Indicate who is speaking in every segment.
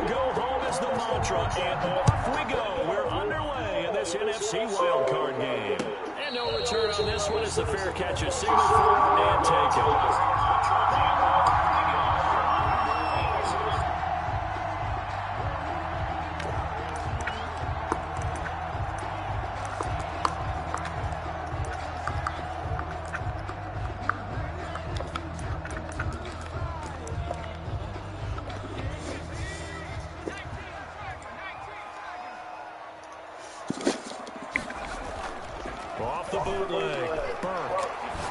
Speaker 1: Never go home is the mantra, and off we go. We're underway in this NFC wildcard game. And no return on this one as the fair catch is signaled for and taken. Off the bootleg, Burke.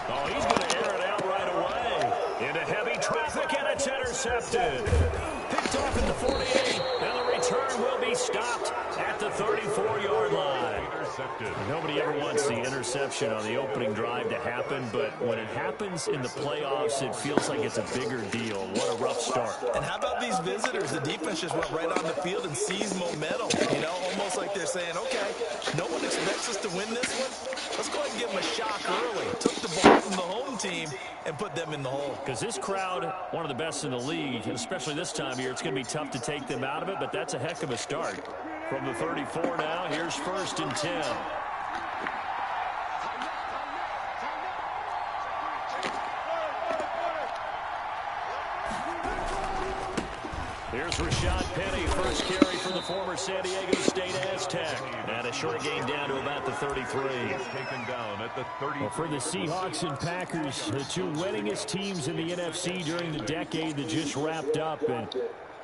Speaker 1: Oh, he's going to air it out right away. Into heavy traffic, and it's intercepted. Picked off at the 48, and the return will be stopped at the 34-yard line. Intercepted. Nobody ever wants the interception on the opening drive to happen, but when it happens in the playoffs, it feels like it's a bigger deal. What a rough start.
Speaker 2: And how about these visitors? The defense just went right on the field and seized momentum. You know, almost like they're saying, okay, no one expects us to win this one. Let's go ahead and give them a shock early. Took the ball from the home team and put them in the hole.
Speaker 1: Because this crowd, one of the best in the league, and especially this time of year, it's going to be tough to take them out of it, but that's a heck of a start. From the 34 now, here's 1st and 10. Here's Rashad Penny, first carry for the former San Diego State Aztec. And a short gain down to about the 33.
Speaker 3: Taken down at the 30.
Speaker 1: Well, for the Seahawks and Packers, the two winningest teams in the NFC during the decade that just wrapped up. And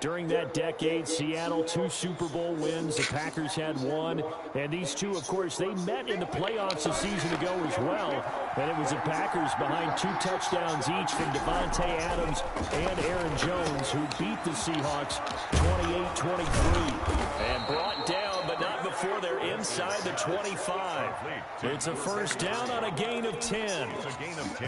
Speaker 1: during that decade, Seattle 2 Super Bowl wins. The Packers had 1. And these two, of course, they met in the playoffs a season ago as well. And it was the Packers behind 2 touchdowns each from Devontae Adams and Aaron Jones, who beat the Seahawks 28-23. And brought down, but not before they're inside the 25. It's a first down on a gain of 10.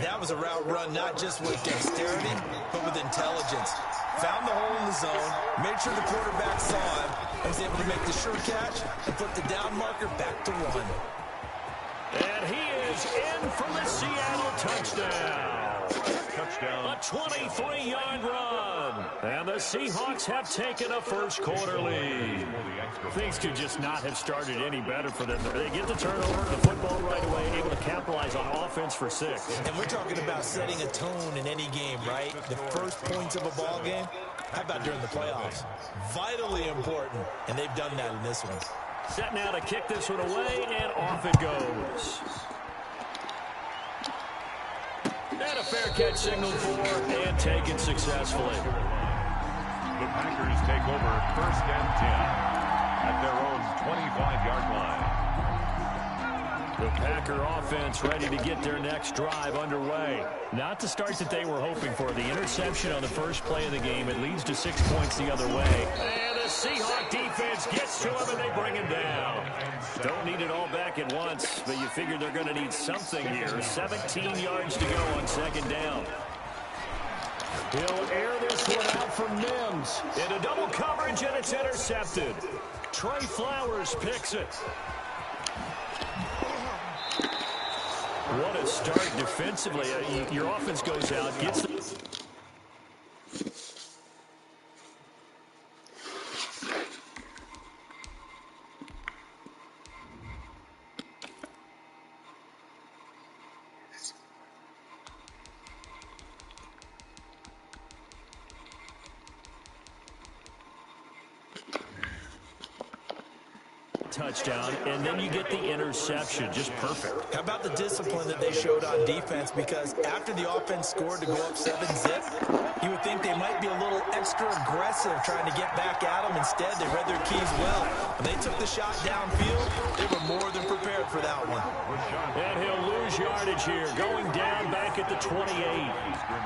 Speaker 2: That was a route run, not just with dexterity, but with intelligence. Found the hole in the zone, made sure the quarterback saw him, and was able to make the sure catch and put the down marker back to 1.
Speaker 1: And he is in for the Seattle touchdown.
Speaker 3: Touchdown.
Speaker 1: A 23-yard run. And the Seahawks have taken a first-quarter lead. Things could just not have started any better for them. They get the turnover, the football right away, able to capitalize on offense for 6.
Speaker 2: And we're talking about setting a tone in any game, right? The first points of a ball game. How about during the playoffs? Vitally important, and they've done that in this one.
Speaker 1: Set now to kick this one away, and off it goes. And a fair catch signaled for and taken successfully.
Speaker 3: The Packers take over 1st and 10 at their own 25-yard line.
Speaker 1: The Packer offense ready to get their next drive underway. Not the start that they were hoping for. The interception on the first play of the game. It leads to 6 points the other way. And the Seahawk defense gets to him, and they bring him down. Don't need it all back at once, but you figure they're going to need something here. 17 yards to go on 2nd down. He'll air this one out for Mims. Into double coverage, and it's intercepted. Trey Flowers picks it. What a start defensively. Your offense goes out, gets the... touchdown, and then you get the interception. Just perfect.
Speaker 2: How about the discipline that they showed on defense? Because after the offense scored to go up 7-zip, you would think they might be a little extra aggressive trying to get back at them. Instead, they read their keys well. When they took the shot downfield, they were more than prepared for that one.
Speaker 1: And he'll lose yardage here. Going down back at the 28.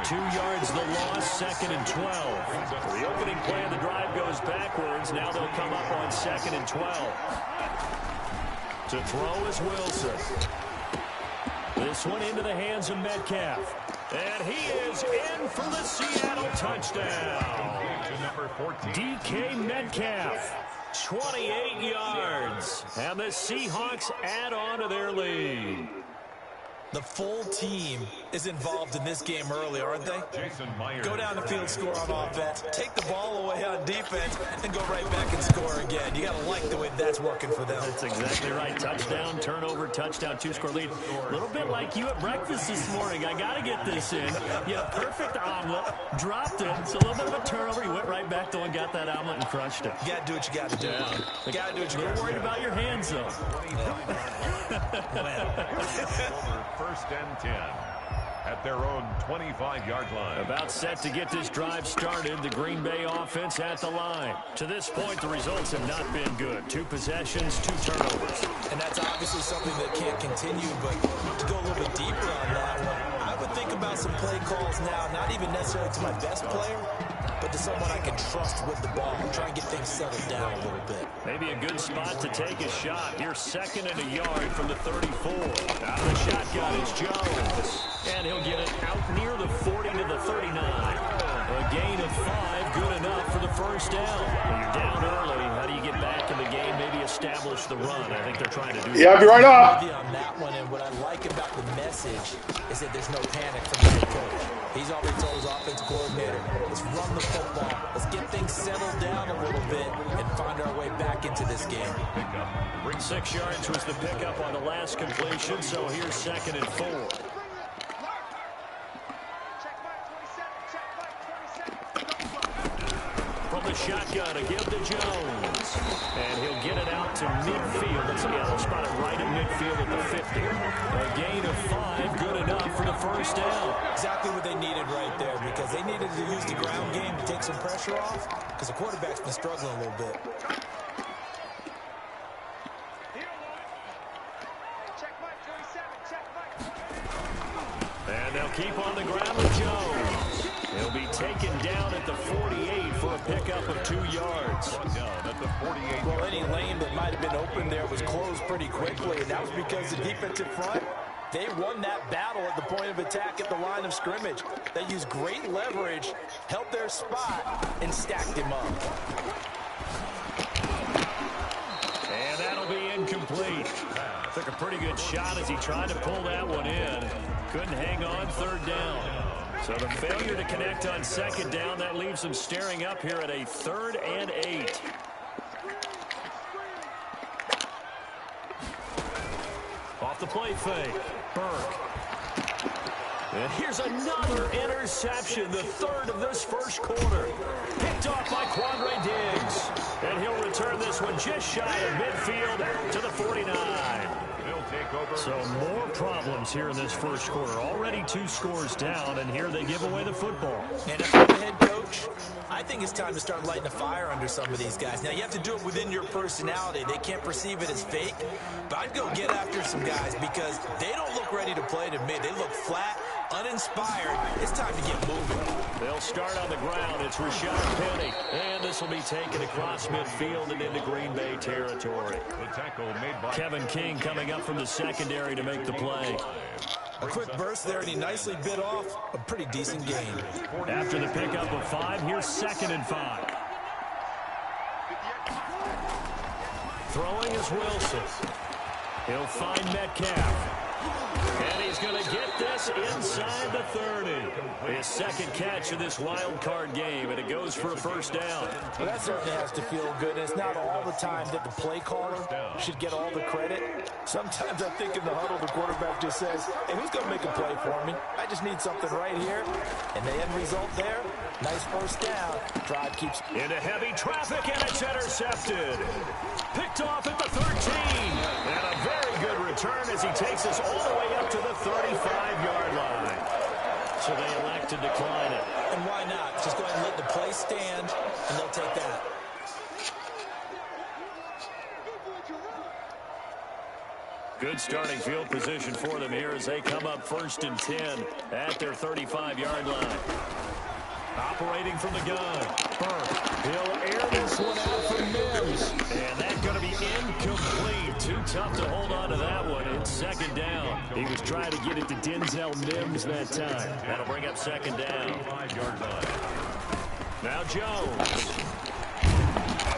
Speaker 1: 2 yards the loss, 2nd and 12. The opening play of the drive goes backwards. Now they'll come up on 2nd and 12. To throw is Wilson. This one into the hands of Metcalf. And he is in for the Seattle touchdown. DK Metcalf, 28 yards. And the Seahawks add on to their lead.
Speaker 2: The full team is involved in this game early, aren't they?
Speaker 3: Jason Myers.
Speaker 2: Go down the field, score on offense, take the ball away on defense, and go right back and score again. You got to like the way that's working for them.
Speaker 1: That's exactly right. Touchdown, turnover, touchdown, two-score lead. A little bit like you at breakfast this morning. I got to get this in. You had a perfect omelet, dropped it. It's a little bit of a turnover. You went right back though and got that omelet and crushed it.
Speaker 2: You got to do what you got to do. You got to do what you got to do.
Speaker 1: Worried about your hands, though.
Speaker 3: First and 10 at their own 25-yard line.
Speaker 1: About set to get this drive started. The Green Bay offense at the line. To this point, the results have not been good. 2 possessions, 2 turnovers.
Speaker 2: And that's obviously something that can't continue, but to go a little bit deeper on that one, I would think about some play calls now, not even necessarily to my best player, but to someone I can trust with the ball. Try and get things settled down a little bit.
Speaker 1: Maybe a good spot to take a shot. Here's 2nd and a yard from the 34. Out of the shotgun is Jones. And he'll get it out near the 40 to the 39. A gain of 5, good enough for the first down. When you're down early, how do you get back in the game? Maybe establish the run. I think they're trying to do that.
Speaker 4: Yeah, I'll be right up.
Speaker 2: On that one, and what I like about the message is that there's no panic from the head coach. He's already told his offensive coordinator, let's run the football. Let's get things settled down a little bit and find our way back into this game.
Speaker 1: 6 yards was the pickup on the last completion, so here's 2nd and 4. From the shotgun, a give to Jones. And he'll get it out to midfield. Let's see how they'll spot it right at midfield at the 50. A gain of 5, good enough for the first down.
Speaker 2: Exactly what they needed right there, because they needed to use the ground game to take some pressure off, because the quarterback's been struggling a little bit.
Speaker 1: And they'll keep on the ground with Jones. He'll be taken down at the 48 for a pickup of 2 yards.
Speaker 3: Down at the 48.
Speaker 2: Well, any lane that might have been open there was closed pretty quickly, and that was because the defensive front, they won that battle at the point of attack at the line of scrimmage. They used great leverage, held their spot, and stacked him up.
Speaker 1: And that'll be incomplete. Took a pretty good shot as he tried to pull that one in. Couldn't hang on, 3rd down. So the failure to connect on 2nd down, that leaves them staring up here at a 3rd and 8. Off the play fake, Burke. And here's another interception, the 3rd of this first quarter. Picked off by Quandre Diggs. And he'll return this one just shy of midfield to the 49. So more problems here in this first quarter. Already 2 scores down, and here they give away the football.
Speaker 2: And if I'm the head coach, I think it's time to start lighting a fire under some of these guys. Now, you have to do it within your personality. They can't perceive it as fake, but I'd go get after some guys because they don't look ready to play to me. They look flat, uninspired. It's time to get moving.
Speaker 1: They'll start on the ground. It's Rashad Penny. And this will be taken across midfield and into Green Bay territory.
Speaker 3: The tackle made by
Speaker 1: Kevin King coming up from the secondary to make the play.
Speaker 2: A quick burst there, and he nicely bit off a pretty decent game.
Speaker 1: After the pickup of 5, here's 2nd and 5. Throwing is Wilson. He'll find Metcalf. And he's going to get this inside the 30. His 2nd catch of this wild card game, and it goes for a first down.
Speaker 2: Well, that certainly has to feel good. And it's not all the time that the play caller should get all the credit. Sometimes I think in the huddle, the quarterback just says, hey, who's going to make a play for me? I just need something right here. And the end result there, nice first down. Drive keeps
Speaker 1: into heavy traffic, and it's intercepted. Picked off at the 13. And a very good return as he takes us all the way up to the 35-yard line. So they elect to decline it.
Speaker 2: And why not? Just go ahead and let the play stand, and they'll take that.
Speaker 1: Good starting field position for them here as they come up 1st and 10 at their 35-yard line. Operating from the gun, Burke. He'll air this one out for Mims. And that's going to be incomplete. Too tough to hold on to that one. It's 2nd down. He was trying to get it to Denzel Mims that time. That'll bring up 2nd down. 5-yard line. Now Jones.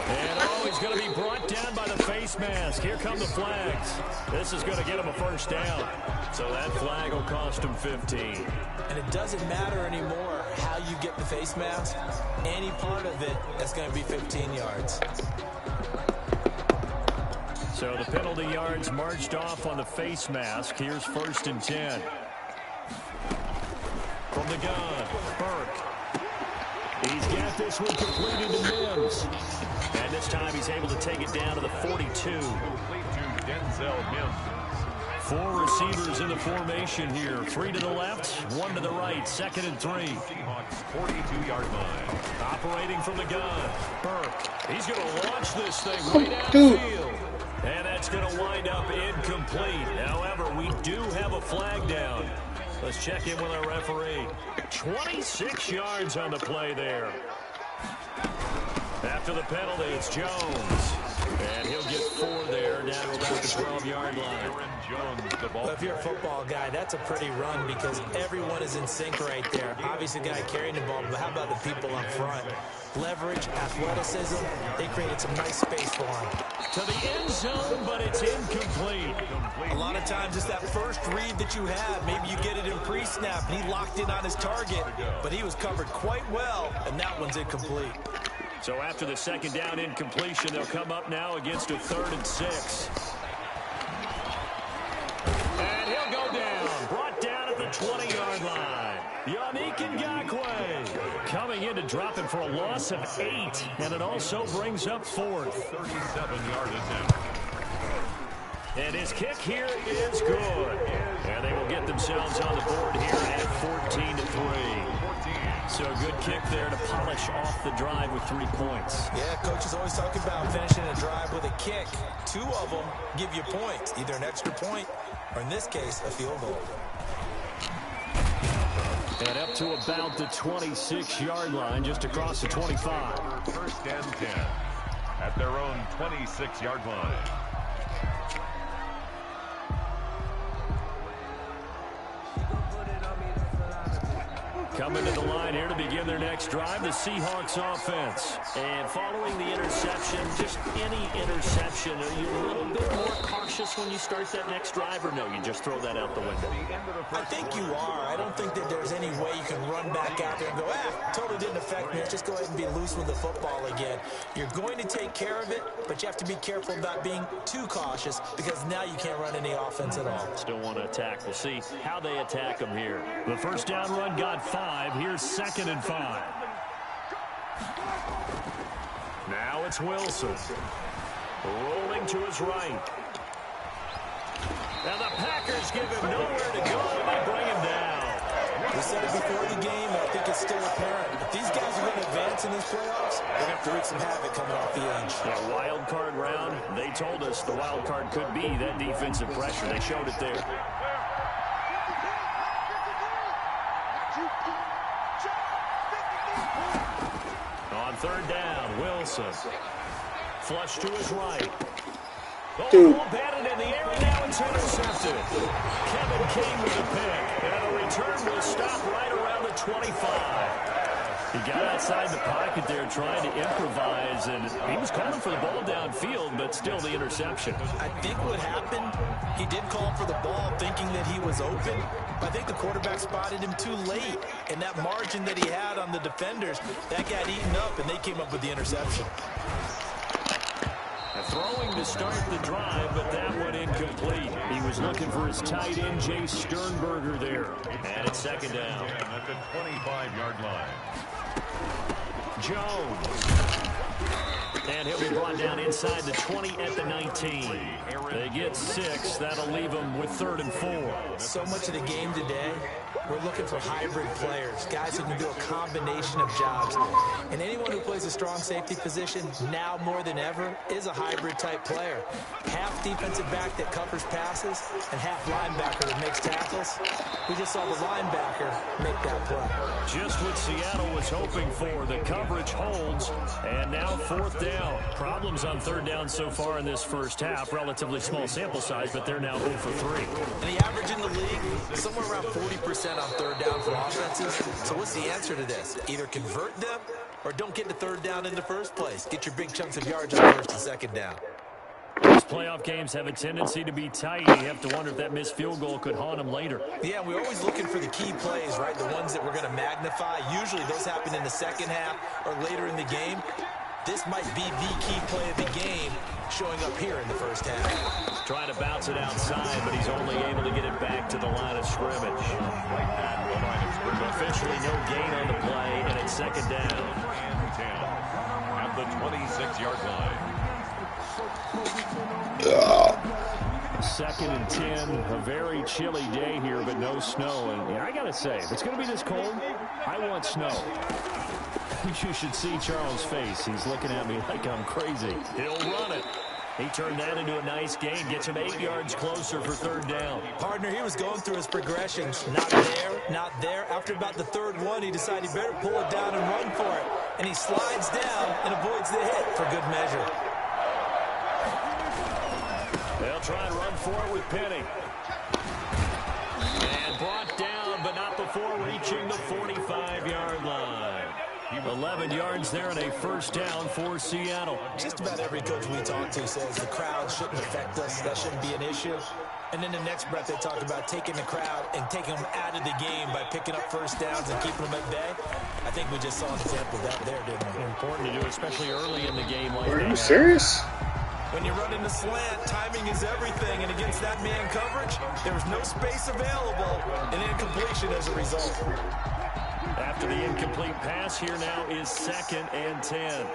Speaker 1: And he's going to be brought down by the face mask. Here come the flags. This is going to get him a first down. So that flag will cost him 15.
Speaker 2: And it doesn't matter anymore how you get the face mask. Any part of it, that's going to be 15 yards.
Speaker 1: So the penalty yards marched off on the face mask. Here's 1st and 10. From the gun, Burke. He's got this one completed to Mims. And this time he's able to take it down to the 42.
Speaker 3: Complete to Denzel Mims.
Speaker 1: 4 receivers in the formation here. 3 to the left, 1 to the right. 2nd and 3.
Speaker 3: Seahawks 42-yard line.
Speaker 1: Operating from the gun, Burke. He's going to launch this thing right downfield. And that's going to wind up incomplete. However, we do have a flag down. Let's check in with our referee. 26 yards on the play there. After the penalty, it's Jones. And he'll get 4 there, down to about the 12-yard line.
Speaker 2: Well, if you're a football guy, that's a pretty run because everyone is in sync right there. Obviously, the guy carrying the ball, but how about the people up front? Leverage, athleticism, they created some nice space for him.
Speaker 1: To the end zone, but it's incomplete.
Speaker 2: A lot of times it's that first read that you have. Maybe you get it in pre-snap, and he locked in on his target, but he was covered quite well, and that one's incomplete.
Speaker 1: So after the second down incompletion, they'll come up now against a 3rd and 6. And he'll go down. Brought down at the 20-yard line. Yannick Ngakoue coming in to drop him for a loss of 8. And it also brings up 4th.
Speaker 3: 37-yard attempt.
Speaker 1: And his kick here is good. And they will get themselves on the board here at 14 to 3. So a good kick there to polish off the drive with 3 points.
Speaker 2: Yeah, coach is always talking about finishing a drive with a kick. 2 of them give you points, either an extra point or, in this case, a field goal.
Speaker 1: And up to about the 26-yard line, just across the 25.
Speaker 3: 1st and 10 at their own 26-yard line.
Speaker 1: Coming to the line here to begin their next drive, the Seahawks offense. And following the interception, just any interception, are you a little bit more cautious when you start that next drive, or no, you just throw that out the window?
Speaker 2: I think you are. I don't think that there's any way you can run back out there and go, totally didn't affect me. Let's just go ahead and be loose with the football again. You're going to take care of it, but you have to be careful about being too cautious because now you can't run any offense at all.
Speaker 1: Still want to attack. We'll see how they attack them here. The first down run got 5. Here's 2nd and 5. Now it's Wilson. Rolling to his right. And the Packers give him nowhere to go, and they bring him down.
Speaker 2: We said it before the game, and I think it's still apparent. If these guys are going to advance in these playoffs, they're going to have to wreak some havoc coming off the edge.
Speaker 1: A wild card round, they told us the wild card could be that defensive pressure. They showed it there. On 3rd down, Wilson. Flush to his right. Ball batted in the air, and now it's intercepted. Kevin King with a pick, and the return will stop right around the 25. He got outside the pocket there trying to improvise, and he was calling for the ball downfield, but still the interception.
Speaker 2: I think what happened, he did call for the ball thinking that he was open, but I think the quarterback spotted him too late, and that margin that he had on the defenders, that got eaten up, and they came up with the interception.
Speaker 1: Throwing to start the drive, but that one incomplete. He was looking for his tight end, Jay Sternberger there. And it's 2nd down.
Speaker 3: At the 25-yard line.
Speaker 1: Jones. And he'll be brought down inside the 20 at the 19. They get 6. That'll leave them with 3rd and 4.
Speaker 2: So much of the game today, we're looking for hybrid players, guys who can do a combination of jobs. And anyone who plays a strong safety position, now more than ever, is a hybrid-type player. Half defensive back that covers passes and half linebacker that makes tackles. We just saw the linebacker make that play.
Speaker 1: Just what Seattle was hoping for. The coverage holds, and now 4th down. Problems on 3rd down so far in this first half. Relatively small sample size, but they're now 0 for 3.
Speaker 2: And the average in the league is somewhere around 40% on 3rd down for offenses. So what's the answer to this? Either convert them or don't get to third down in the first place. Get your big chunks of yards on first and second down.
Speaker 1: These playoff games have a tendency to be tight. You have to wonder if that missed field goal could haunt them later.
Speaker 2: Yeah, we're always looking for the key plays, right? The ones that we're going to magnify. Usually those happen in the second half or later in the game. This might be the key play of the game showing up here in the first half.
Speaker 1: Trying to bounce it outside, but he's only able to get it back to the line of scrimmage. Officially no gain on the play, and it's second down.
Speaker 3: And 10 at the 26-yard line.
Speaker 1: Second and 10, a very chilly day here, but no snow. And I got to say, if it's going to be this cold, I want snow. You should see Charles' face. He's looking at me like I'm crazy. He'll run it. He turned that into a nice gain, gets him 8 yards closer for third down.
Speaker 2: Partner, he was going through his progressions. Not there, not there. After about the third one, he decided he better pull it down and run for it. And he slides down and avoids the hit for good measure.
Speaker 1: They'll try and run for it with Penny. And brought down, but not before reaching the 45-yard line. 11 yards there and a first down for Seattle.
Speaker 2: Just about every coach we talk to says the crowd shouldn't affect us. That shouldn't be an issue. And then the next breath they talk about taking the crowd and taking them out of the game by picking up first downs and keeping them at bay. I think we just saw an example of that there, didn't we?
Speaker 1: Important to do, especially early in the game like that.
Speaker 4: Are you serious?
Speaker 2: When you're running the slant, timing is everything. And against that man coverage, there was no space available and incompletion as a result.
Speaker 1: After the incomplete pass, here now is second and 10.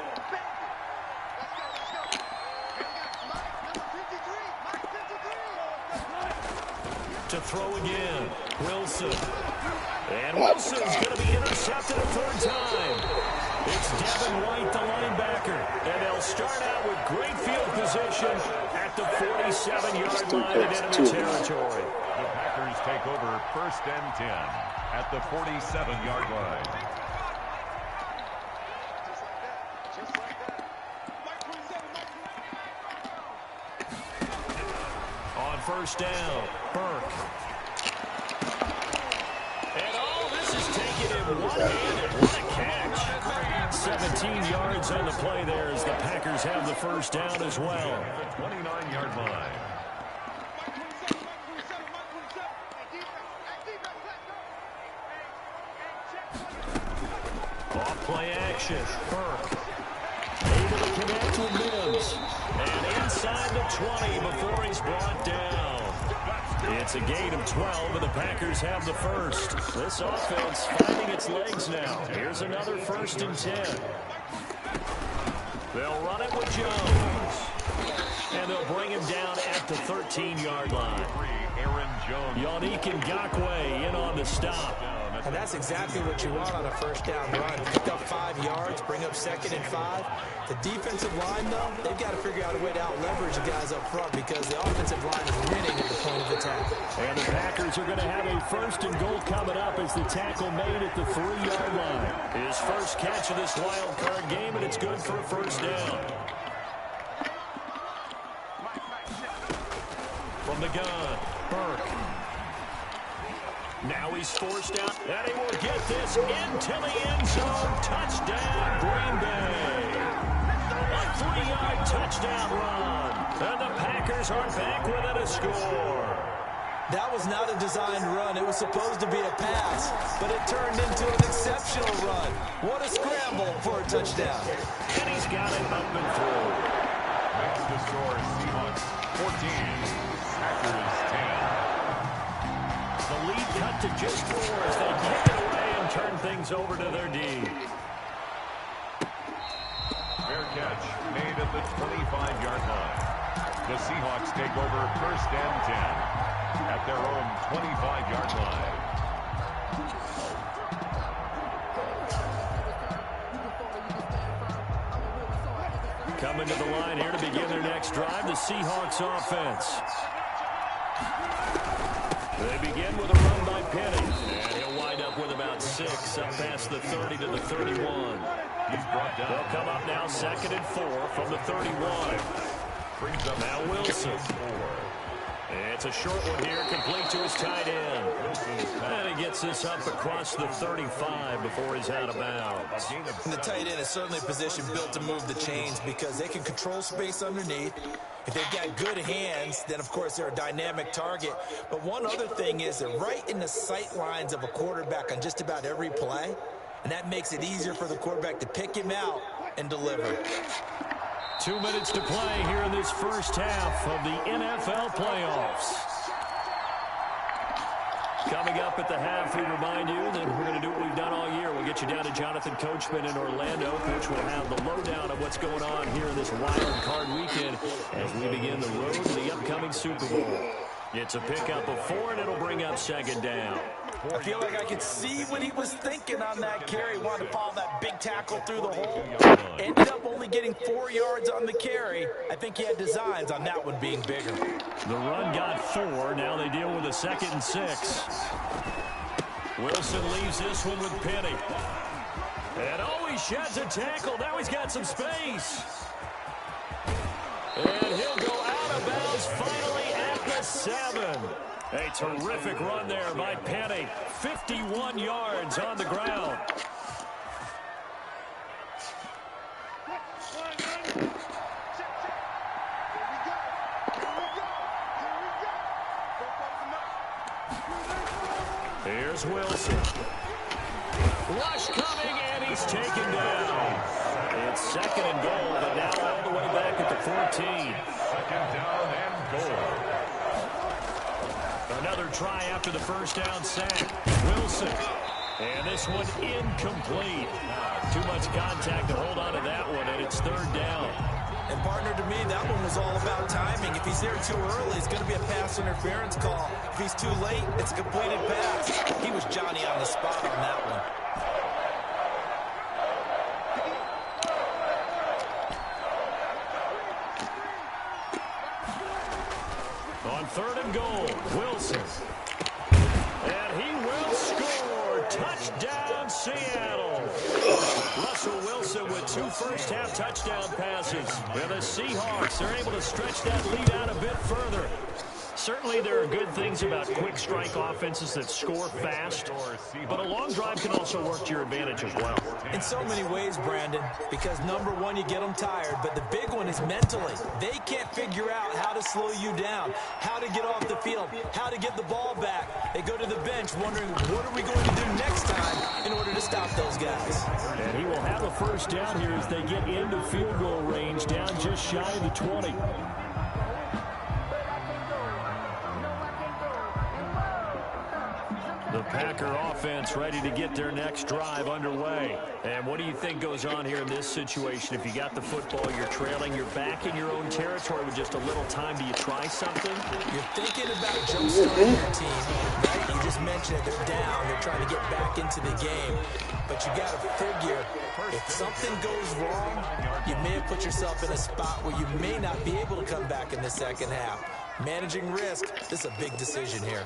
Speaker 1: To throw again, Wilson. And Wilson's going to be intercepted a third time. It's Devin White, the linebacker. And they'll start out with great field position at the 47-yard line in enemy territory.
Speaker 3: The Packers take over first and 10 at the 47-yard line.
Speaker 1: On first down, Burke. And this is taken in one-handed. What a catch. 17 yards on the play there as the Packers have the first down as well.
Speaker 3: The 29-yard line.
Speaker 1: Off-play action, Burke. Able to connect with Mims. And inside the 20 before he's brought down. It's a gain of 12, and the Packers have the first. This offense finding its legs now. Here's another first and 10. They'll run it with Jones. And they'll bring him down at the 13-yard line.
Speaker 3: Aaron Jones.
Speaker 1: Yannick Ngakoue in on the stop.
Speaker 2: And that's exactly what you want on a first down run. Pick up 5 yards, bring up second and 5. The defensive line, though, they've got to figure out a way to out-leverage the guys up front because the offensive line is winning at the point of attack.
Speaker 1: And the Packers are going to have a first and goal coming up as the tackle made at the 3-yard line. His first catch of this wild card game, and it's good for a first down. From the gun, Burke. Now he's forced out, and he will get this into the end zone. Touchdown, Green Bay. A 3-yard touchdown run. And the Packers are back within a score.
Speaker 2: That was not a designed run. It was supposed to be a pass, but it turned into an exceptional run. What a scramble for a touchdown.
Speaker 1: And he's got it up and through.
Speaker 3: Makes the score Seahawks 14, Packers 10.
Speaker 1: The lead cut to just 4 as they kick it away and turn things over to their D.
Speaker 3: Fair catch made at the 25-yard line. The Seahawks take over first and 10 at their own 25-yard line.
Speaker 1: Coming to the line here to begin their next drive, the Seahawks offense. They begin with a run by Penny. And he'll wind up with about 6 up past the 30 to the 31.
Speaker 3: He's brought down.
Speaker 1: They'll come up now second and 4 from the 31.
Speaker 3: Brings up
Speaker 1: now Wilson. It's a short one here, complete to his tight end. And he gets this up across the 35 before he's out of bounds.
Speaker 2: And the tight end is certainly a position built to move the chains because they can control space underneath. If they've got good hands, then, of course, they're a dynamic target. But one other thing is they're right in the sight lines of a quarterback on just about every play, and that makes it easier for the quarterback to pick him out and deliver.
Speaker 1: 2 minutes to play here in this first half of the NFL playoffs. Coming up at the half, we remind you that we're going to do what we've done all year. We'll get you down to Jonathan Coachman in Orlando, which will have the lowdown of what's going on here in this wild card weekend as we begin the road to the upcoming Super Bowl. It's a pickup of 4, and it'll bring up second down.
Speaker 2: I feel like I could see what he was thinking on that carry. Wanted to follow that big tackle through the hole. Ended up only getting 4 yards on the carry. I think he had designs on that one being bigger.
Speaker 1: The run got 4. Now they deal with a 2nd and 6. Wilson leaves this one with Penny. And he sheds a tackle. Now he's got some space. And he'll go out of bounds finally at the 7. A terrific run there by Penny. 51 yards on the ground. Here's Wilson. Rush coming, and he's taken down. It's 2nd and goal, but now all the way back at the 14.
Speaker 3: 2nd down and goal.
Speaker 1: Another try after the first down sack. Wilson. And this one incomplete. Too much contact to hold on to that one, and it's 3rd down.
Speaker 2: And, partner, to me, that one was all about timing. If he's there too early, it's going to be a pass interference call. If he's too late, it's a completed pass. He was Johnny on the spot on that one.
Speaker 1: On 3rd and goal, Wilson. And he will score. Touchdown, Seattle. Russell Wilson with 2 first-half touchdown passes. And the Seahawks are able to stretch that lead out a bit further. Certainly there are good things about quick strike offenses that score fast, but a long drive can also work to your advantage as well.
Speaker 2: In so many ways, Brandon, because number one, you get them tired, but the big one is mentally. They can't figure out how to slow you down, how to get off the field, how to get the ball back. They go to the bench wondering, what are we going to do next time in order to stop those guys?
Speaker 1: And he will have a first down here as they get into field goal range, down just shy of the 20. The Packer offense ready to get their next drive underway. And what do you think goes on here in this situation? If you got the football, you're trailing, you're back in your own territory with just a little time. Do you try something?
Speaker 2: You're thinking about jump-starting your team, right? You just mentioned it. They're down. They're trying to get back into the game. But you got to figure, if something goes wrong, you may have put yourself in a spot where you may not be able to come back in the second half. Managing risk, this is a big decision here.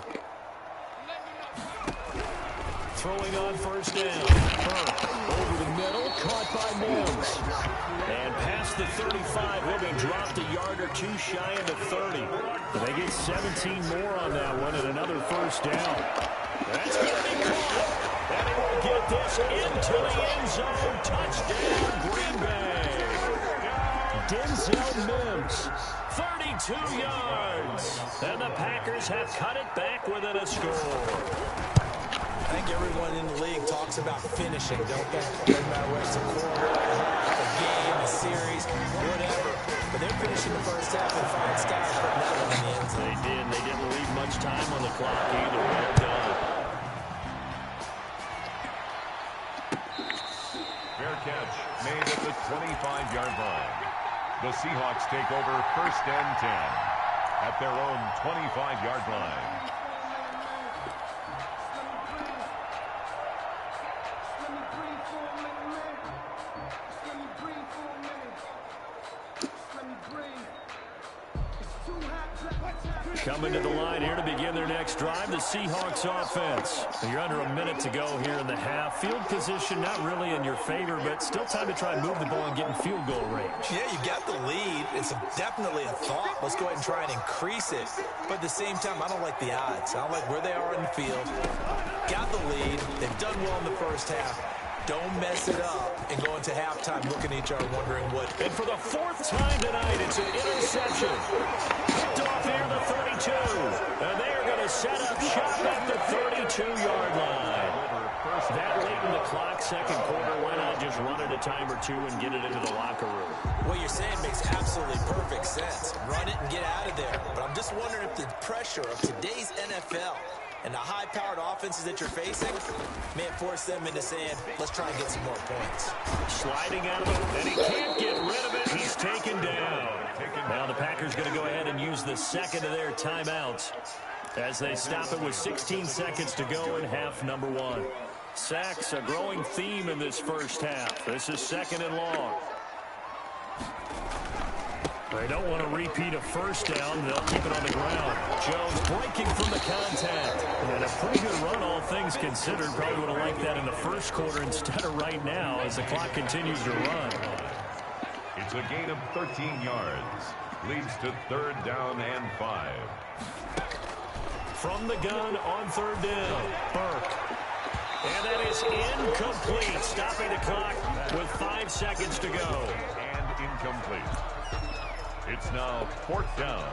Speaker 1: Throwing on first down. Over the middle, caught by Mims. And past the 35, will be dropped a yard or 2 shy of the 30. But they get 17 more on that one and another first down. That's going to be caught. And he will get this into the end zone. Touchdown, Green Bay. Denzel Mims, 32 yards. And the Packers have cut it back within a score.
Speaker 2: I think everyone in the league talks about finishing, don't they? Doesn't matter whether it's a quarter, a game, a series, whatever. But they're finishing the first half in fine style, putting that one in the end zone.
Speaker 1: They did. They didn't leave much time on the clock either. Well done.
Speaker 3: Fair catch made at the 25-yard line. The Seahawks take over 1st and 10 at their own 25-yard line.
Speaker 1: Coming to the line here to begin their next drive, the Seahawks offense. You're under a minute to go here in the half. Field position not really in your favor, but still time to try and move the ball and get in field goal range.
Speaker 2: Yeah, you got the lead. It's definitely a thought. Let's go ahead and try and increase it. But at the same time, I don't like the odds. I don't like where they are in the field. Got the lead. They've done well in the first half. Don't mess it up and go into halftime looking at each other wondering what.
Speaker 1: And for the fourth time tonight, it's an interception. Picked off near the 32. And they are going to set up shop at the 32-yard line. That late in the clock, second quarter, why not just run it a time or two and get it into the locker room?
Speaker 2: What you're saying makes absolutely perfect sense. Run it and get out of there. But I'm just wondering if the pressure of today's NFL and the high-powered offenses that you're facing may force them into saying, let's try and get some more points.
Speaker 1: Sliding out of it, and he can't get rid of it. He's taken down. Now the Packers going to go ahead and use the second of their timeouts as they stop it with 16 seconds to go in half number one. Sacks, a growing theme in this first half. This is second and long. They don't want to repeat a first down. They'll keep it on the ground. Jones breaking from the contact. And a pretty good run, all things considered. Probably would have liked that in the first quarter instead of right now as the clock continues to run.
Speaker 3: It's a gain of 13 yards. Leads to third down and 5.
Speaker 1: From the gun on third down, Burke. And that is incomplete. Stopping the clock with 5 seconds to go.
Speaker 3: And incomplete. It's now fourth down.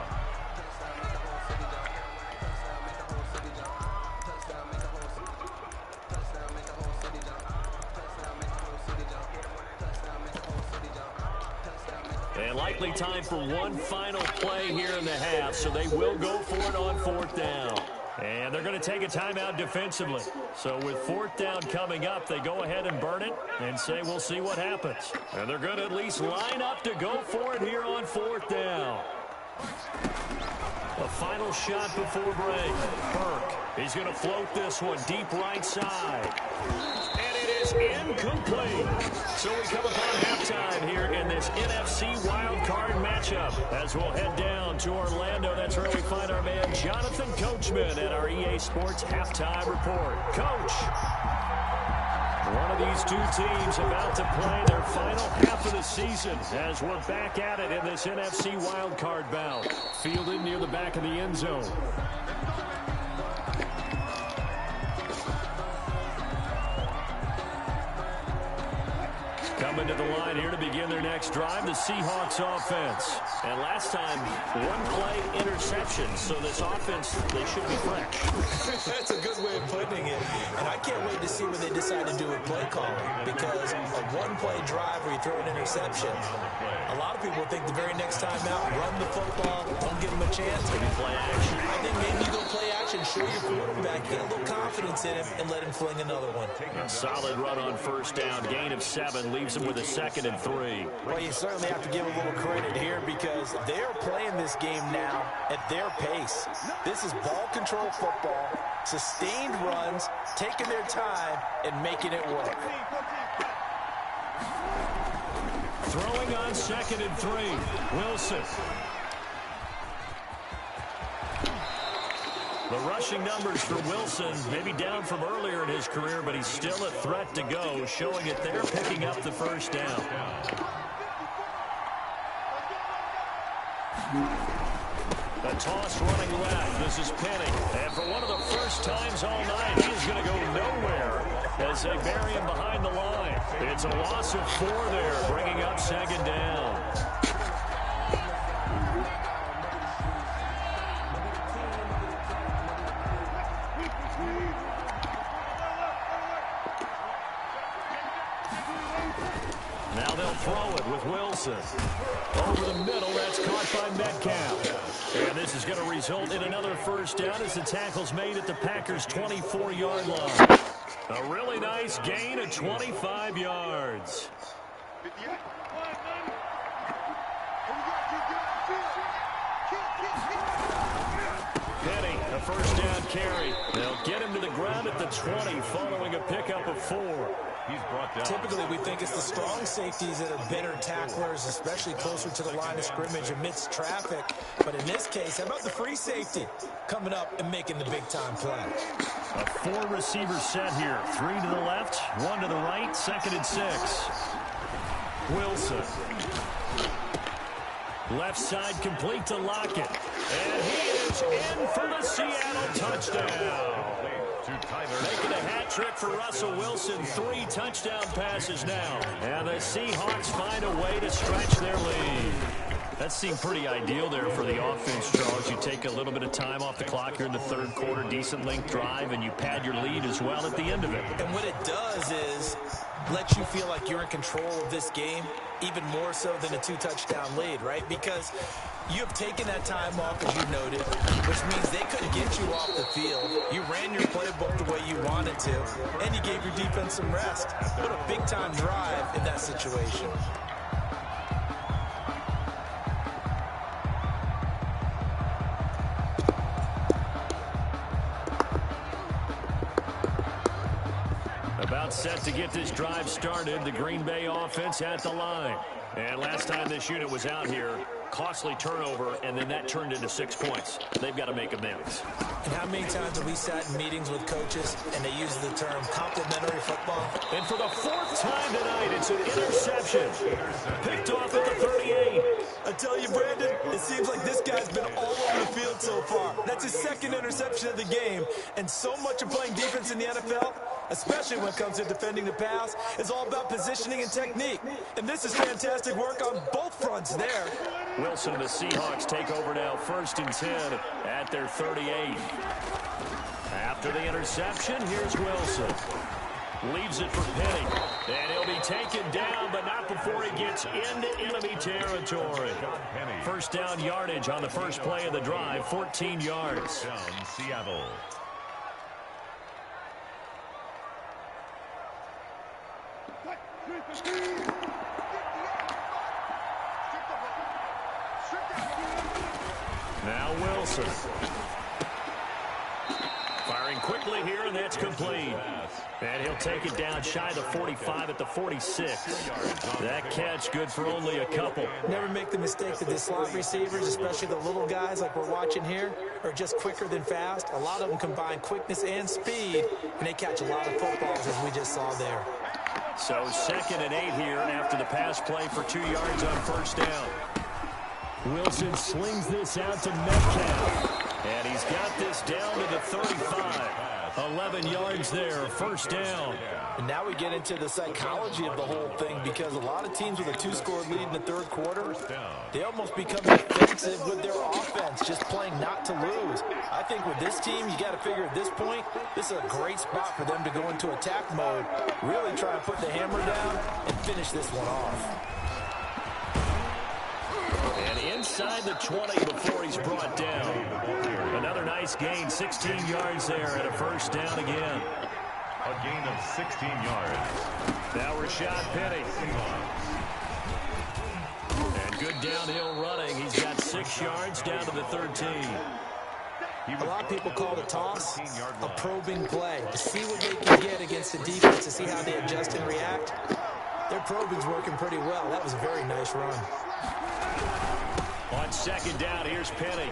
Speaker 1: And likely time for one final play here in the half, so they will go for it on fourth down. And they're going to take a timeout defensively. So with fourth down coming up, they go ahead and burn it and say we'll see what happens. And they're going to at least line up to go for it here on fourth down. A final shot before break. Burke, he's going to float this one deep right side. And it is incomplete. So we come upon halftime here in this NFC wildcard matchup. As we'll head down to Orlando, that's where we find our man Jonathan Coachman at our EA Sports Halftime Report. Coach, one of these two teams about to play their final half of the season as we're back at it in this NFC wildcard bout. Fielded near the back of the end zone. Coming to the line here to begin their next drive, the Seahawks offense. And last time, one play interception. So this offense, they should be fresh.
Speaker 2: That's a good way of putting it. And I can't wait to see what they decide to do with play calling. Because a one-play drive where you throw an interception, a lot of people think the very next time out, run the football, don't give them a chance.
Speaker 1: Maybe play action.
Speaker 2: I think maybe you go play action, show your quarterback, get a little confidence in him, and let him fling another one.
Speaker 1: A solid run on first down, gain of 7, leaves them with a 2nd and 3.
Speaker 2: Well, you certainly have to give a little credit here because they're playing this game now at their pace. This is ball control football, sustained runs, taking their time, and making it work.
Speaker 1: Throwing on 2nd and 3, Wilson. The rushing numbers for Wilson, maybe down from earlier in his career, but he's still a threat to go, showing it they're picking up the first down. A toss running left. This is Penny. And for one of the first times all night, he's going to go nowhere as they bury him behind the line. It's a loss of 4 there, bringing up 2nd down. Now they'll throw it with Wilson. Over the middle, that's caught by Metcalf. And this is going to result in another first down as the tackle's made at the Packers' 24-yard line. A really nice gain of 25 yards. Penny, a first down carry. They'll get him to the ground at the 20 following a pickup of 4.
Speaker 3: He's brought down.
Speaker 2: Typically, we think it's the strong safeties that are better tacklers, especially closer to the line of scrimmage amidst traffic. But in this case, how about the free safety coming up and making the big-time play?
Speaker 1: A 4-receiver set here. 3 to the left, 1 to the right, 2nd and 6. Wilson. Left side complete to Lockett. And he is in for the Seattle touchdown. Making a hat trick for Russell Wilson. 3 touchdown passes now. And the Seahawks find a way to stretch their lead. That seemed pretty ideal there for the offense, Charles. You take a little bit of time off the clock here in the 3rd quarter, decent length drive, and you pad your lead as well at the end of it.
Speaker 2: And what it does is let you feel like you're in control of this game, even more so than a 2-touchdown lead, right? Because you have taken that time off, as you noted, which means they couldn't get you off the field. You ran your playbook the way you wanted to, and you gave your defense some rest. What a big-time drive in that situation.
Speaker 1: About set to get this drive started. The Green Bay offense at the line. And last time this unit was out here, costly turnover, and then that turned into 6 points. They've got to make amends.
Speaker 2: And how many times have we sat in meetings with coaches and they use the term complementary football?
Speaker 1: And for the 4th time tonight, it's an interception. Picked off at the 38.
Speaker 2: I tell you, Brandon, it seems like this guy's been all over the field so far. That's his 2nd interception of the game. And so much of playing defense in the NFL, especially when it comes to defending the pass, is all about positioning and technique. And this is fantastic work on both fronts there.
Speaker 1: Wilson and the Seahawks take over now, 1st and 10 at their 38. After the interception, here's Wilson. Leaves it for Penny. And he'll be taken down, but not before he gets into enemy territory. 1st down yardage on the first play of the drive, 14 yards.
Speaker 3: Down Seattle.
Speaker 1: Now Wilson. Firing quickly here, and that's complete. And he'll take it down shy of the 45 at the 46. That catch good for only a couple.
Speaker 2: Never make the mistake that the slot receivers, especially the little guys like we're watching here, are just quicker than fast. A lot of them combine quickness and speed, and they catch a lot of footballs, as we just saw there.
Speaker 1: So 2nd and 8 here after the pass play for 2 yards on 1st down. Wilson slings this out to Metcalf. And he's got this down to the 35. 11 yards there, 1st down.
Speaker 2: And now we get into the psychology of the whole thing, because a lot of teams with a 2-score lead in the 3rd quarter, they almost become defensive with their offense, just playing not to lose. I think with this team, you got to figure at this point, this is a great spot for them to go into attack mode, really try to put the hammer down and finish this one off.
Speaker 1: And inside the 20 before he's brought down. Another nice gain, 16 yards there at a 1st down again.
Speaker 3: A gain of 16 yards.
Speaker 1: Now Rashad Penny. And good downhill running. He's got 6 yards down to the 13.
Speaker 2: A lot of people call the toss a probing play, to see what they can get against the defense, to see how they adjust and react. Their probing's working pretty well. That was a very nice run.
Speaker 1: On 2nd down, here's Penny.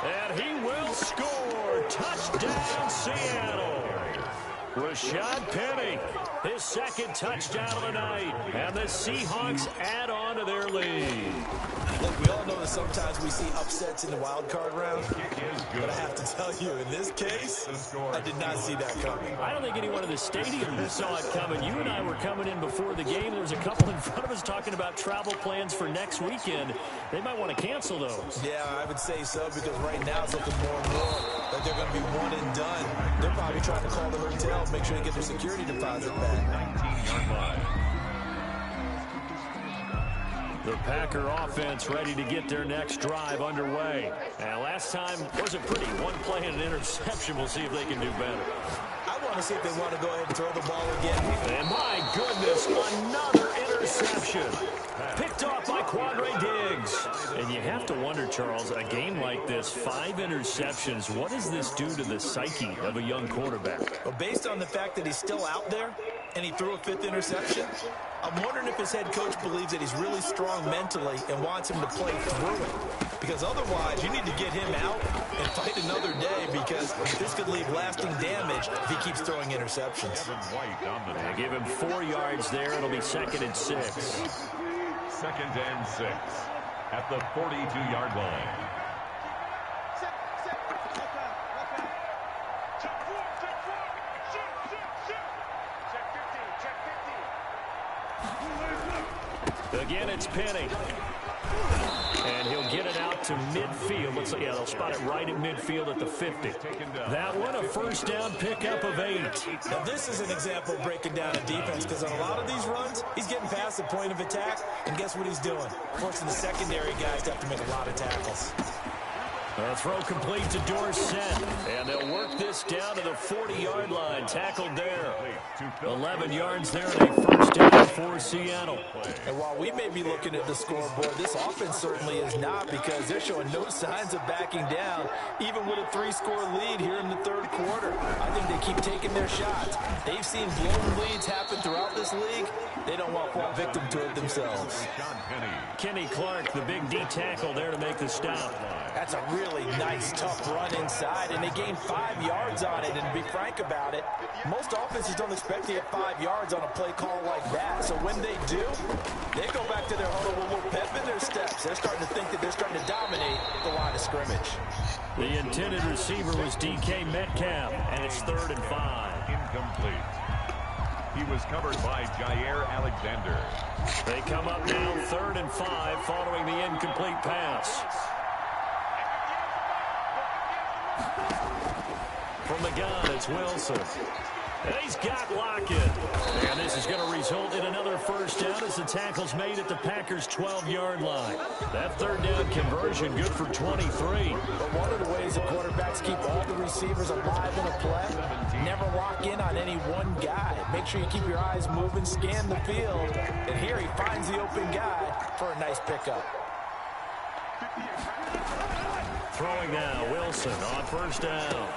Speaker 1: And he will score. Touchdown, Seattle. Rashad Penny, his 2nd touchdown of the night. And the Seahawks add on to their lead.
Speaker 2: Look, we all know that sometimes we see upsets in the wild card round. But I have to tell you, in this case, I did not see that coming.
Speaker 1: I don't think anyone in the stadium saw it coming. You and I were coming in before the game. There was a couple in front of us talking about travel plans for next weekend. They might want to cancel those.
Speaker 2: Yeah, I would say so, because right now it's looking more and more like they're going to be one and done. They're probably trying to call the hotel, make sure they get their security deposit back.
Speaker 3: 19-yard line.
Speaker 1: The Packer offense ready to get their next drive underway. And last time wasn't pretty. One play and an interception. We'll see if they can do better.
Speaker 2: I want to see if they want to go ahead and throw the ball again.
Speaker 1: And my goodness, another interception. Picked off by Quandre Diggs. And you have to wonder, Charles, a game like this, 5 interceptions, what does this do to the psyche of a young quarterback?
Speaker 2: Well, based on the fact that he's still out there and he threw a 5th interception, I'm wondering if his head coach believes that he's really strong mentally and wants him to play through it. Because otherwise, you need to get him out and fight another day, because this could leave lasting damage if he keeps throwing interceptions.
Speaker 1: They give him 4 yards there. It'll be 2nd and 6.
Speaker 3: 2nd and 6 at the 42-yard line.
Speaker 1: Again, it's Penny. And he'll get it out to midfield. Yeah, they'll spot it right at midfield at the 50. That one, a first down pickup of 8.
Speaker 2: Now, this is an example of breaking down a defense, because on a lot of these runs, he's getting past the point of attack, and guess what he's doing? Forcing the secondary guys to have to make a lot of tackles.
Speaker 1: A throw complete to Dorsett, and they'll work this down to the 40-yard line. Tackled there. 11 yards there, and a first down for Seattle.
Speaker 2: And while we may be looking at the scoreboard, this offense certainly is not, because they're showing no signs of backing down, even with a 3-score lead here in the 3rd quarter. I think they keep taking their shots. They've seen blown leads happen throughout this league. They don't want to fall victim to it themselves.
Speaker 1: Kenny Clark, the big D tackle there to make the stop.
Speaker 2: That's a really nice, tough run inside, and they gained 5 yards on it. And to be frank about it, most offenses don't expect to get 5 yards on a play call like that. So when they do, they go back to their huddle with a little pep in their steps. They're starting to think that they're starting to dominate the line of scrimmage.
Speaker 1: The intended receiver was DK Metcalf, and it's 3rd and 5.
Speaker 3: Incomplete. He was covered by Jair Alexander.
Speaker 1: They come up now 3rd and 5 following the incomplete pass. From the gun, it's Wilson. And he's got Lockett. And this is going to result in another first down as the tackle's made at the Packers' 12-yard line. That 3rd down conversion good for 23.
Speaker 2: But one of the ways the quarterbacks keep all the receivers alive in a play, never lock in on any one guy. Make sure you keep your eyes moving, scan the field. And here he finds the open guy for a nice pickup.
Speaker 1: Throwing now, Wilson on first down.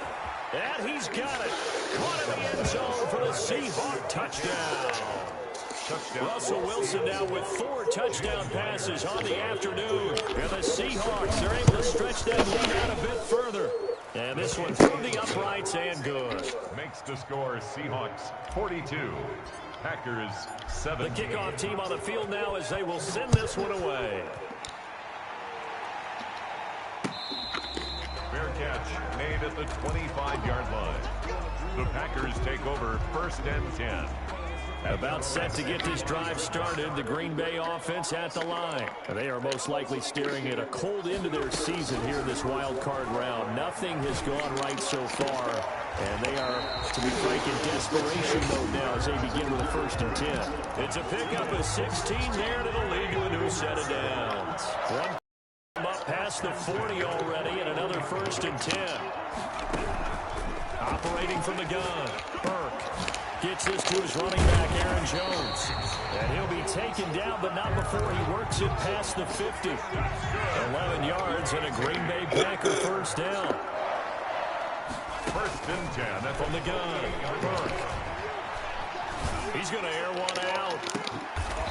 Speaker 1: And he's got it. Caught in the end zone for the Seahawk touchdown. Russell Wilson now with 4 touchdown passes on the afternoon. And the Seahawks are able to stretch that lead out a bit further. And this one through the uprights and good.
Speaker 3: Makes the score Seahawks 42. Packers 7.
Speaker 1: The kickoff team on the field now as they will send this one away.
Speaker 3: Fair catch made at the 25-yard line. The Packers take over 1st and 10.
Speaker 1: About set to get this drive started, the Green Bay offense at the line. They are most likely staring at a cold end of their season here in this wild card round. Nothing has gone right so far, and they are, to be frank, in desperation mode now as they begin with a 1st and 10. It's a pickup of 16 there, and it'll lead to a new set of downs. One up past the 40 already, and another 1st and 10. Operating from the gun, Burke gets this to his running back, Aaron Jones. And he'll be taken down, but not before he works it past the 50. 11 yards and a Green Bay Packer first down.
Speaker 3: 1st and 10
Speaker 1: from the gun, Burke. He's going to air one out.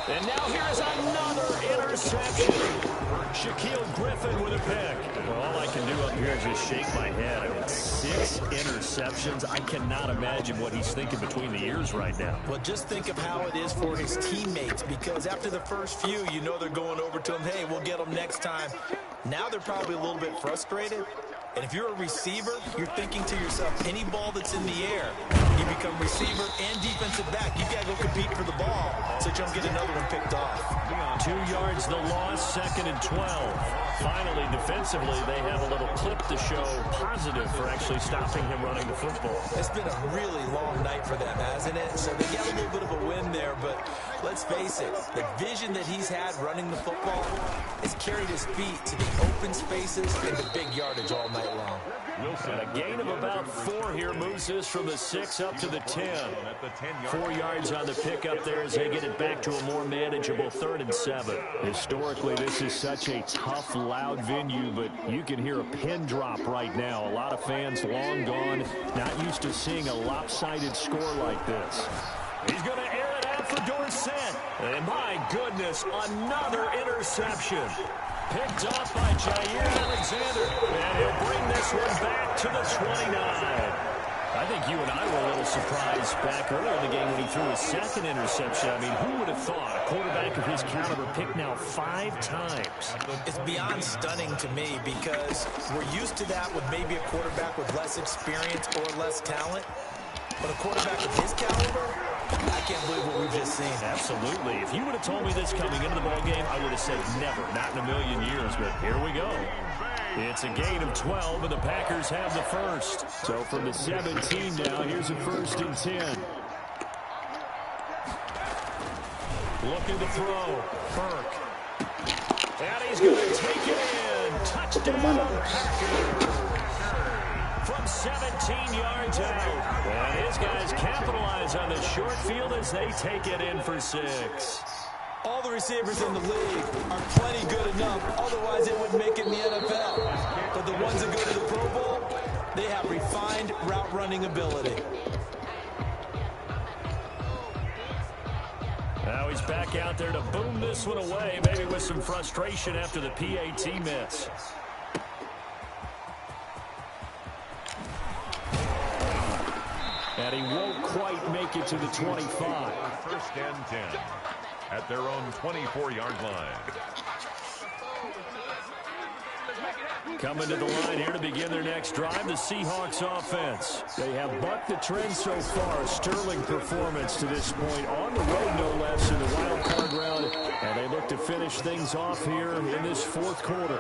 Speaker 1: And now here's another interception. Shaquille Griffin with a pick. Well, all I can do up here is just shake my head. I mean, 6 interceptions. I cannot imagine what he's thinking between the ears right now.
Speaker 2: Well, just think of how it is for his teammates, because after the first few, you know they're going over to him, hey, we'll get them next time. Now they're probably a little bit frustrated. And if you're a receiver, you're thinking to yourself, any ball that's in the air, you become receiver and defensive back. You got to go compete for the ball so you don't get another one picked off.
Speaker 1: 2 yards the loss, 2nd and 12. Finally, defensively, they have a little clip to show positive for actually stopping him running the football.
Speaker 2: It's been a really long night for them, hasn't it? So they got a little bit of a win there, but let's let's face it, the vision that he's had running the football has carried his feet to the open spaces and the big yardage all night long.
Speaker 1: And a gain of about 4 here moves this from the 6 up to the 10. 4 yards on the pickup there as they get it back to a more manageable 3rd and 7. Historically, this is such a tough, loud venue, but you can hear a pin drop right now. A lot of fans long gone, not used to seeing a lopsided score like this. He's going to air it out for Dorsett. And my goodness, another interception. Picked off by Jair Alexander. And he'll bring this one back to the 29. I think you and I were a little surprised back earlier in the game when he threw his 2nd interception. I mean, who would have thought a quarterback of his caliber picked now 5 times?
Speaker 2: It's beyond stunning to me because we're used to that with maybe a quarterback with less experience or less talent. But a quarterback of his caliber, I can't believe what we've just seen.
Speaker 1: Absolutely. If you would have told me this coming into the ballgame, I would have said never, not in a million years. But here we go. It's a gain of 12, and the Packers have the first. So from the 17 now, here's a 1st and 10. Looking to throw. Burke. And he's going to take it in. Touchdown, Packers. From 17 yards out. And his guys capitalize on the short field as they take it in for 6.
Speaker 2: All the receivers in the league are plenty good enough. Otherwise, it would make it in the NFL. But the ones that go to the Pro Bowl, they have refined route running ability.
Speaker 1: Now he's back out there to boom this one away, maybe with some frustration after the PAT miss. And he won't quite make it to the 25.
Speaker 3: 1st and 10 at their own 24-yard line.
Speaker 1: Coming to the line here to begin their next drive, the Seahawks offense. They have bucked the trend so far. A sterling performance to this point, on the road no less in the wild card round. And they look to finish things off here in this 4th quarter.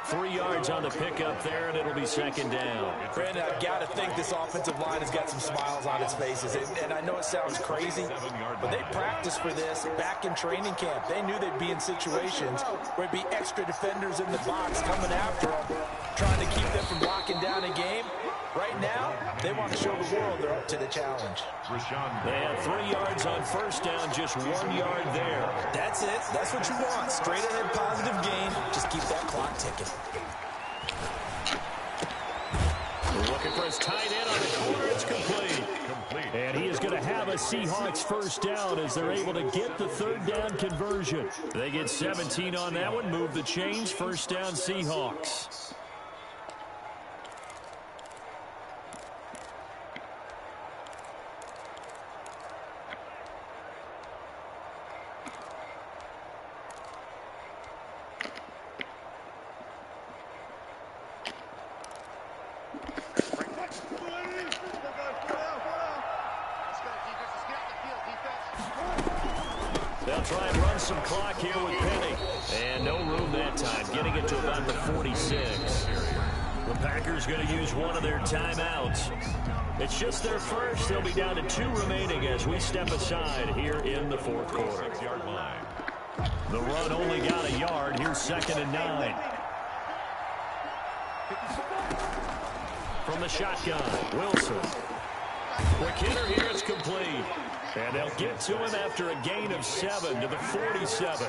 Speaker 1: 3 yards on the pickup there, and it'll be 2nd down.
Speaker 2: Brandon, I've got to think this offensive line has got some smiles on its faces. And I know it sounds crazy, but they practiced for this back in training camp. They knew they'd be in situations where it'd be extra defenders in the box coming after them, trying to keep them from locking down a game. Right now, they want to show the world they're up to the challenge.
Speaker 1: They had 3 yards on 1st down, just 1 yard there.
Speaker 2: That's it. That's what you want. Straight ahead positive gain. Just keep that clock ticking.
Speaker 1: Looking for his tight end on the corner. It's complete. And he is going to have a Seahawks 1st down as they're able to get the 3rd down conversion. They get 17 on that one. Move the chains. 1st down Seahawks. They'll try and run some clock here with Penny. And no room that time, getting it to about the 46. The Packers going to use one of their timeouts. It's just their first. They'll be down to 2 remaining as we step aside here in the 4th quarter. The run only got a yard. Here's 2nd and 9. From the shotgun, Wilson. Quick hitter here, it's complete. And they'll get to him after a gain of 7 to the 47.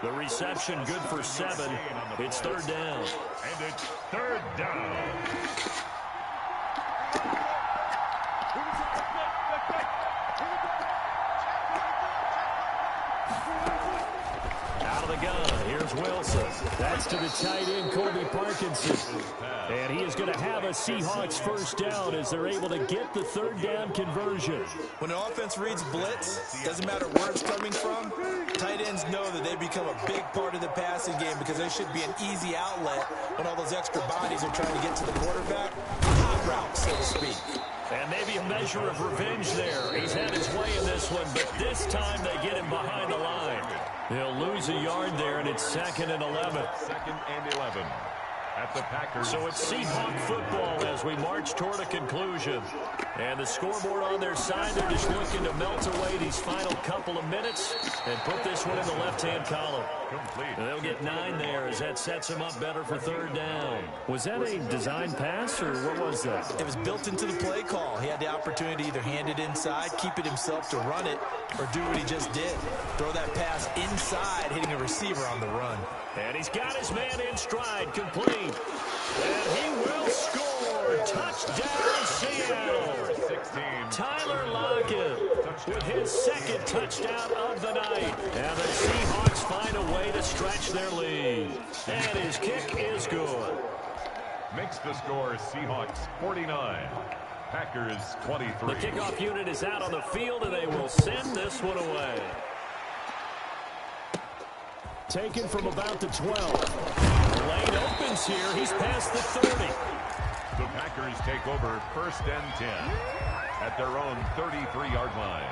Speaker 1: The reception good for 7. It's 3rd down.
Speaker 3: And it's 3rd down.
Speaker 1: Out of the gun, here's Wilson. That's to the tight end, Colby Parkinson. And he is going to have a Seahawks 1st down as they're able to get the 3rd down conversion.
Speaker 2: When an offense reads blitz, doesn't matter where it's coming from, tight ends know that they become a big part of the passing game because they should be an easy outlet when all those extra bodies are trying to get to the quarterback. Hot route, so to speak.
Speaker 1: And maybe a measure of revenge there. He's had his way in this one, but this time they get him behind the line. He'll lose a yard there, and it's 2nd and 11.
Speaker 3: 2nd and 11 at the Packers.
Speaker 1: So it's Seahawk football as we march toward a conclusion. And the scoreboard on their side, they're just looking to melt away these final couple of minutes and put this one in the left-hand column.
Speaker 3: Complete.
Speaker 1: And they'll get 9 there as that sets them up better for third down. Was that a design pass, or what was that?
Speaker 2: It was built into the play call. He had the opportunity to either hand it inside, keep it himself to run it, or do what he just did. Throw that pass inside, hitting a receiver on the run.
Speaker 1: And he's got his man in stride, complete. And he will score. Touchdown, Seattle.
Speaker 3: 16.
Speaker 1: Tyler Lockett with his second touchdown of the night. And the Seahawks find a way to stretch their lead. And his kick is good.
Speaker 3: Makes the score Seahawks 49. Packers 23.
Speaker 1: The kickoff unit is out on the field, and they will send this one away. Taken from about the 12. Lane opens here. He's past the 30.
Speaker 3: The Packers take over 1st and 10 at their own 33-yard line.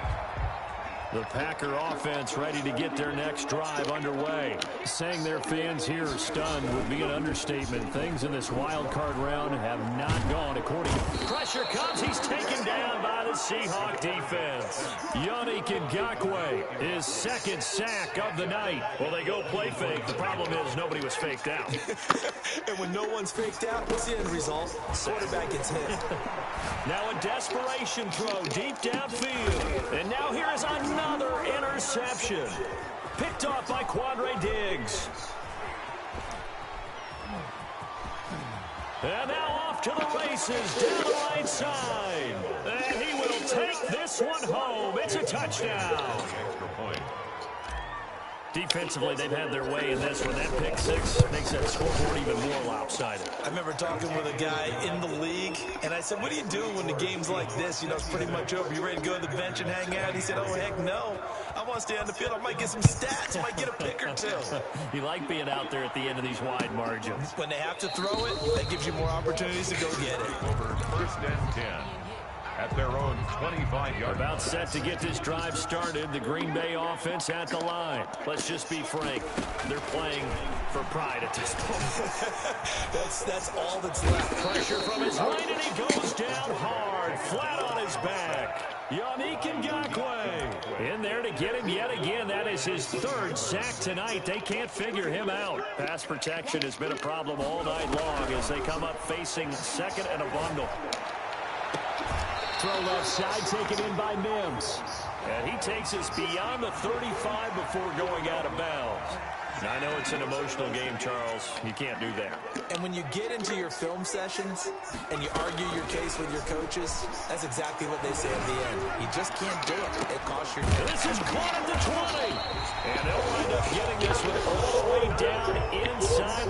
Speaker 1: The Packer offense ready to get their next drive underway. Saying their fans here are stunned would be an understatement. Things in this wild card round have not gone according. Pressure comes. He's taken down by the Seahawk defense. Yannick Ngakoue, his second sack of the night. Well, they go play fake. The problem is nobody was faked out.
Speaker 2: And when no one's faked out, what's the end result? Quarterback gets hit.
Speaker 1: Now a desperation throw deep downfield. And now here is another interception. Picked off by Quandre Diggs. And now off to the races down the right side. And he will take this one home. It's a touchdown.
Speaker 3: Extra point.
Speaker 1: Defensively, they've had their way in this one. That pick six makes that scoreboard even more lopsided.
Speaker 2: I remember talking with a guy in the league, and I said, what do you do when the game's like this? You know, it's pretty much over. You ready to go to the bench and hang out? He said, oh, heck no. I want to stay on the field. I might get some stats. I might get a pick or two.
Speaker 1: You like being out there at the end of these wide margins.
Speaker 2: When they have to throw it, that gives you more opportunities to go get it.
Speaker 3: Over 1st and 10 at their own 25-yard.
Speaker 1: About set to get this drive started. The Green Bay offense at the line. Let's just be frank. They're playing for pride at this point.
Speaker 2: That's all that's left.
Speaker 1: Pressure from his right, and he goes down hard, flat on his back. Yannick Ngakoue in there to get him yet again. That is his 3rd sack tonight. They can't figure him out. Pass protection has been a problem all night long as they come up facing second and a bundle. Throw left side, taken in by Mims. And he takes us beyond the 35 before going out of bounds. I know it's an emotional game, Charles. You can't do that.
Speaker 2: And when you get into your film sessions and you argue your case with your coaches, that's exactly what they say at the end. You just can't do it. It costs your game.
Speaker 1: This is caught at the 20. And they'll wind up getting this one all the way down inside.